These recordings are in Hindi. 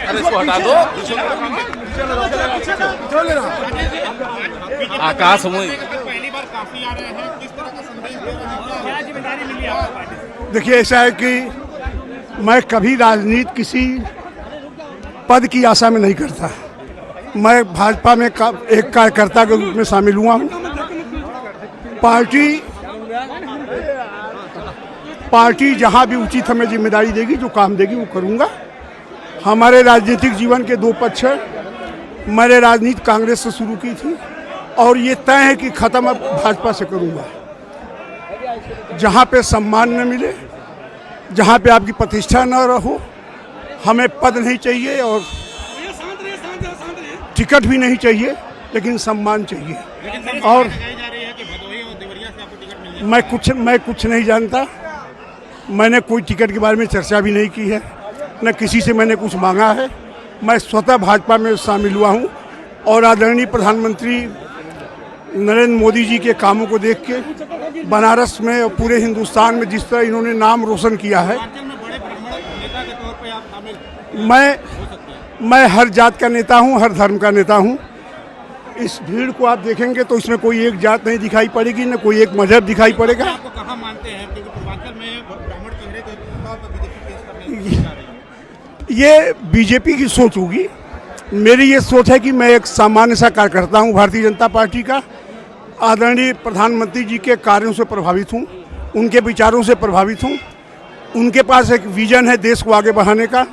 अरे इसको हटा दो। आकाश पहली बार काफी आ रहे हैं, किस तरह का संदेश दे रहे हैं, क्या जिम्मेदारी मिली आपको? देखिए, ऐसा है कि मैं कभी राजनीति किसी पद की आशा में नहीं करता। मैं भाजपा में एक कार्यकर्ता के रूप में शामिल हुआ हूँ। पार्टी जहाँ भी उचित हमें जिम्मेदारी देगी, जो काम देगी वो करूँगा। हमारे राजनीतिक जीवन के दो पक्ष हैं। मैंने राजनीति कांग्रेस से शुरू की थी और ये तय है कि ख़त्म अब भाजपा से करूँगा। जहाँ पे सम्मान न मिले, जहाँ पे आपकी प्रतिष्ठा न रहो, हमें पद नहीं चाहिए और टिकट भी नहीं चाहिए, लेकिन सम्मान चाहिए। और मैं कुछ नहीं जानता। मैंने कोई टिकट के बारे में चर्चा भी नहीं की है, न किसी से मैंने कुछ मांगा है। मैं स्वतः भाजपा में शामिल हुआ हूँ और आदरणीय प्रधानमंत्री नरेंद्र मोदी जी के कामों को देख के बनारस में और पूरे हिंदुस्तान में जिस तरह इन्होंने नाम रोशन किया है, मैं हर जात का नेता हूँ, हर धर्म का नेता हूँ। इस भीड़ को आप देखेंगे तो इसमें कोई एक जात नहीं दिखाई पड़ेगी, न कोई एक मजहब दिखाई पड़ेगा। आपको कहाँ मानते हैं, क्योंकि पूर्वांचल में ब्राह्मण चेहरे के तौर पर बीजेपी पेश करने जा रही है। ये बीजेपी की सोच होगी। मेरी ये सोच है कि मैं एक सामान्य सा कार्यकर्ता हूँ भारतीय जनता पार्टी का। आदरणीय प्रधानमंत्री जी के कार्यों से प्रभावित हूँ, उनके विचारों से प्रभावित हूँ। उनके पास एक विजन है देश को आगे बढ़ाने का,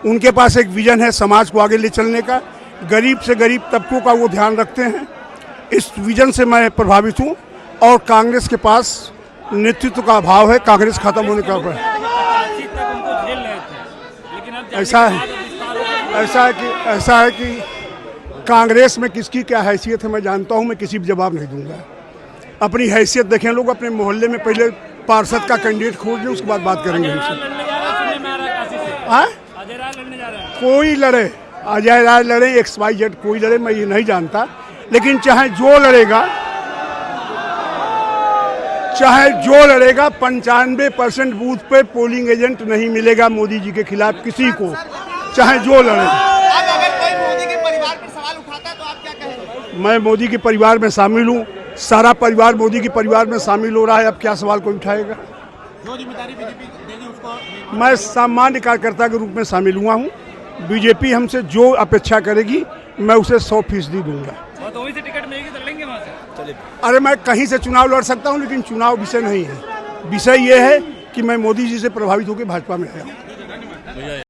उनके पास एक विजन है समाज को आगे ले चलने का, गरीब से गरीब तबकों का वो ध्यान रखते हैं। इस विजन से मैं प्रभावित हूँ और कांग्रेस के पास नेतृत्व का अभाव है। कांग्रेस खत्म होने का ऐसा है कि कांग्रेस में किसकी क्या हैसियत है मैं जानता हूँ। मैं किसी भी जवाब नहीं दूंगा। अपनी हैसियत देखें लोग, अपने मोहल्ले में पहले पार्षद का कैंडिडेट खोज लें, उसके बाद बात करेंगे हमसे। कोई लड़े, अजय राय लड़े, XYZ कोई लड़े, मैं ये नहीं जानता। लेकिन चाहे जो लड़ेगा 95% बूथ पे पोलिंग एजेंट नहीं मिलेगा मोदी जी के खिलाफ किसी को, चाहे जो लड़े। अब अगर कोई मोदी के परिवार पर सवाल उठाता है तो आप क्या कहेंगे? मैं मोदी के परिवार में शामिल हूँ, सारा परिवार मोदी के परिवार में शामिल हो रहा है। अब क्या सवाल कोई उठाएगा? जो जिम्मेदारी बीजेपी देगी उसको मैं सामान्य कार्यकर्ता के रूप में शामिल हुआ हूँ। बीजेपी हमसे जो अपेक्षा करेगी मैं उसे 100% दूंगा। तो वहीं से टिकट मिलेगी तो लेंगे वहाँ से। चलिए। अरे मैं कहीं से चुनाव लड़ सकता हूँ, लेकिन चुनाव विषय नहीं है। विषय ये है कि मैं मोदी जी से प्रभावित होकर भाजपा में आया हूँ।